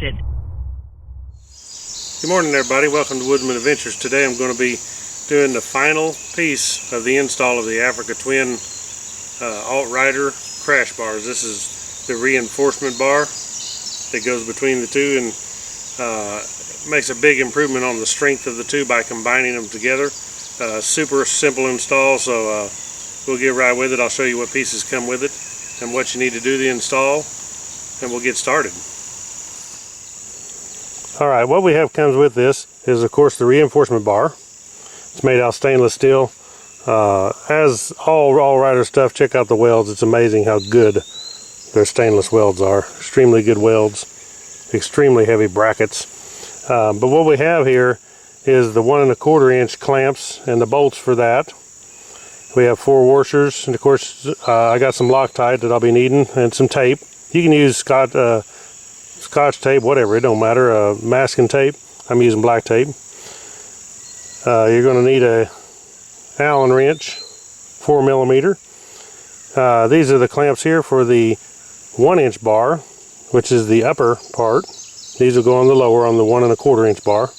disconnected. Good morning everybody, welcome to Woodzman Adventures. Today I'm going to be doing the final piece of the install of the Africa Twin AltRider crash bars. This is the reinforcement bar that goes between the two and makes a big improvement on the strength of the two by combining them together. Super simple install, so we'll get right with it. I'll show you what pieces come with it and what you need to do to install, and we'll get started. Alright, what we have comes with this is of course the reinforcement bar. It's made out of stainless steel. As all AltRider stuff, check out the welds. It's amazing how good their stainless welds are. Extremely good welds, extremely heavy brackets. But what we have here is the 1 1/4 inch clamps and the bolts for that. We have 4 washers, and of course I got some Loctite that I'll be needing, and some tape. You can use Scotch tape, whatever, it don't matter. Masking tape. I'm using black tape. You're going to need a Allen wrench, 4mm. These are the clamps here for the 1 inch bar, which is the upper part. These will go on the lower, on the 1 1/4 inch bar.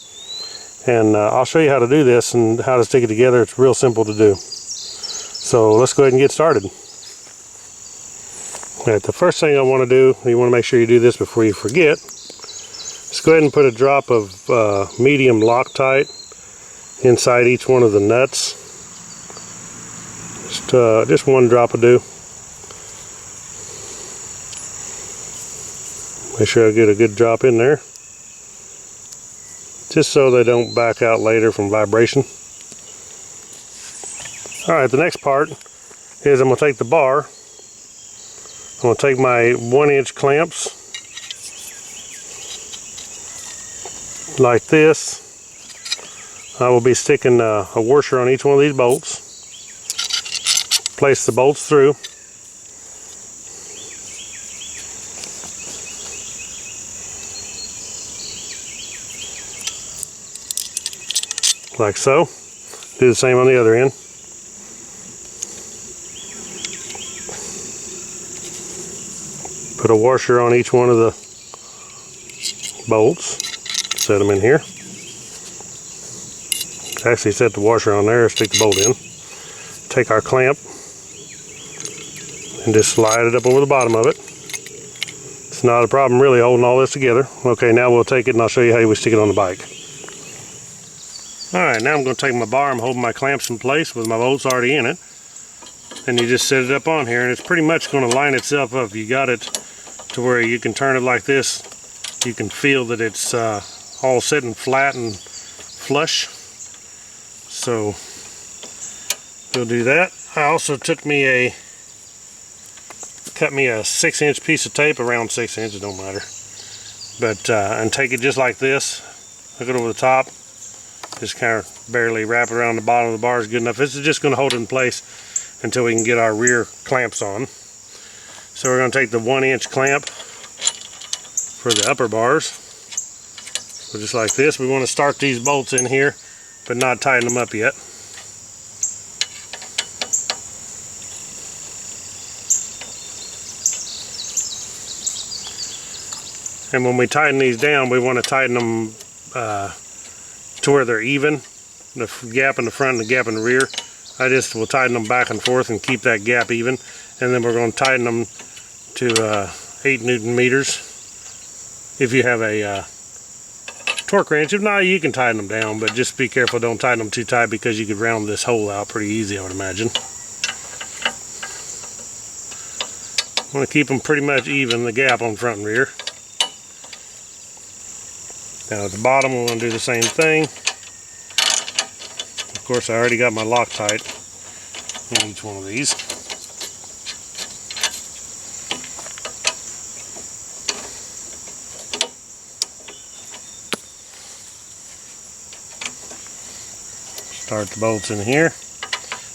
And I'll show you how to do this and how to stick it together. It's real simple to do. So let's go ahead and get started. Alright, the first thing I want to do, you want to make sure you do this before you forget. Let's go ahead and put a drop of medium Loctite inside each one of the nuts. Just 1 drop will do. Make sure I get a good drop in there, just so they don't back out later from vibration. Alright, the next part is I'm going to take the bar. I'm going to take my 1 inch clamps like this. I will be sticking a washer on each one of these bolts. Place the bolts through. Like so. Do the same on the other end. Put a washer on each one of the bolts. Set them in here. Actually set the washer on there, stick the bolt in. Take our clamp and just slide it up over the bottom of it. It's not a problem really holding all this together. Okay, now we'll take it and I'll show you how we stick it on the bike. Alright, now I'm going to take my bar. I'm holding my clamps in place with my bolts already in it. And you just set it up on here and it's pretty much going to line itself up. You got it to where you can turn it like this. You can feel that it's all sitting flat and flush. So we'll do that. I also took me cut me a 6-inch piece of tape, around 6 inches, don't matter. But and take it just like this. Hook it over the top. Just kind of barely wrap it around the bottom of the bar is good enough. This is just going to hold it in place until we can get our rear clamps on. So we're going to take the 1 inch clamp for the upper bars. So just like this. We want to start these bolts in here, but not tighten them up yet. And when we tighten these down, we want to tighten them to where they're even. The gap in the front and the gap in the rear. I just will tighten them back and forth and keep that gap even. And then we're going to tighten them to 8 Newton meters. If you have a torque wrench. If not, you can tighten them down, but just be careful, don't tighten them too tight because you could round this hole out pretty easy, I would imagine. I want to keep them pretty much even, the gap on front and rear. Now at the bottom we're going to do the same thing. Of course I already got my Loctite in each one of these. Start the bolts in here.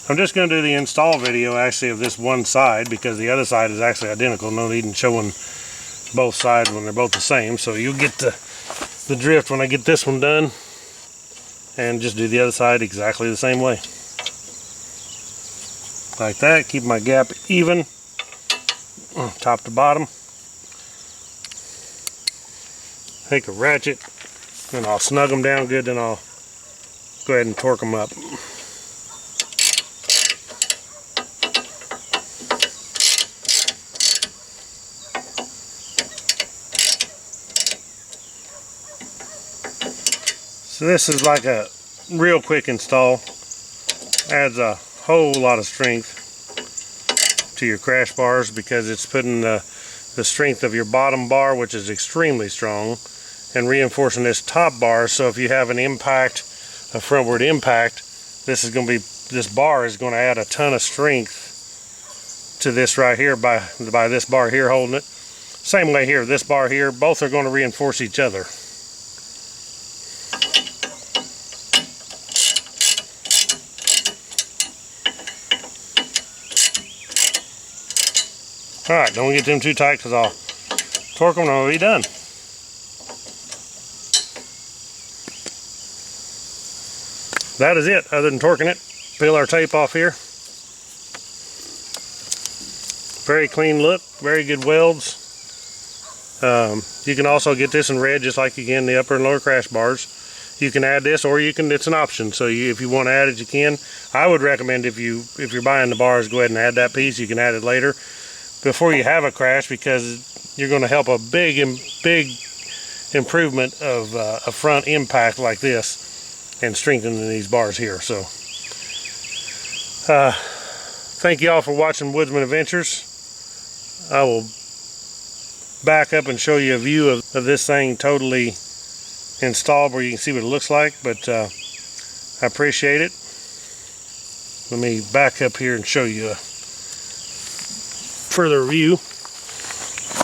I'm just going to do the install video actually of this one side because the other side is actually identical. No need in showing both sides when they're both the same. So you'll get the drift when I get this one done, and just do the other side exactly the same way. Like that. Keep my gap even, top to bottom. take a ratchet and I'll snug them down good, then I'll go ahead and torque them up. So this is like a real quick install. Adds a whole lot of strength to your crash bars because it's putting the strength of your bottom bar, which is extremely strong, and reinforcing this top bar. So if you have an impact, a frontward impact, this bar is going to add a ton of strength to this right here by this bar here holding it. Same way here, this bar here, both are going to reinforce each other. Alright, don't get them too tight because I'll torque them and I'll be done. That is it, other than torquing it. Peel our tape off here. Very clean look, very good welds. You can also get this in red, just like again the upper and lower crash bars. You can add this, or it's an option. So if you want to add it, you can. I would recommend if you're buying the bars, go ahead and add that piece. You can add it later before you have a crash, because you're going to help a big improvement of a front impact like this and strengthening these bars here. So thank you all for watching Woodzman Adventures. I will back up and show you a view of this thing totally installed where you can see what it looks like, but I appreciate it. Let me back up here and show you a further view.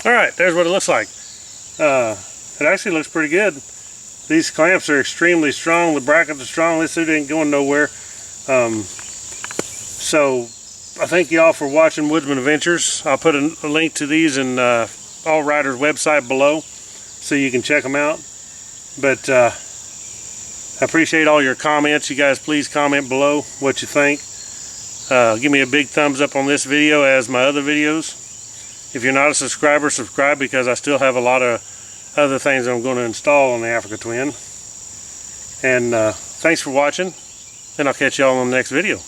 Alright, there's what it looks like. It actually looks pretty good. These clamps are extremely strong. The brackets are strong. This suit ain't going nowhere. So I thank you all for watching Woodzman Adventures. I'll put a link to these in AltRider's website below so you can check them out. But I appreciate all your comments. You guys please comment below what you think. Give me a big thumbs up on this video as my other videos. If you're not a subscriber, subscribe, because I still have a lot of other things I'm going to install on the Africa Twin. And thanks for watching, and I'll catch y'all on the next video.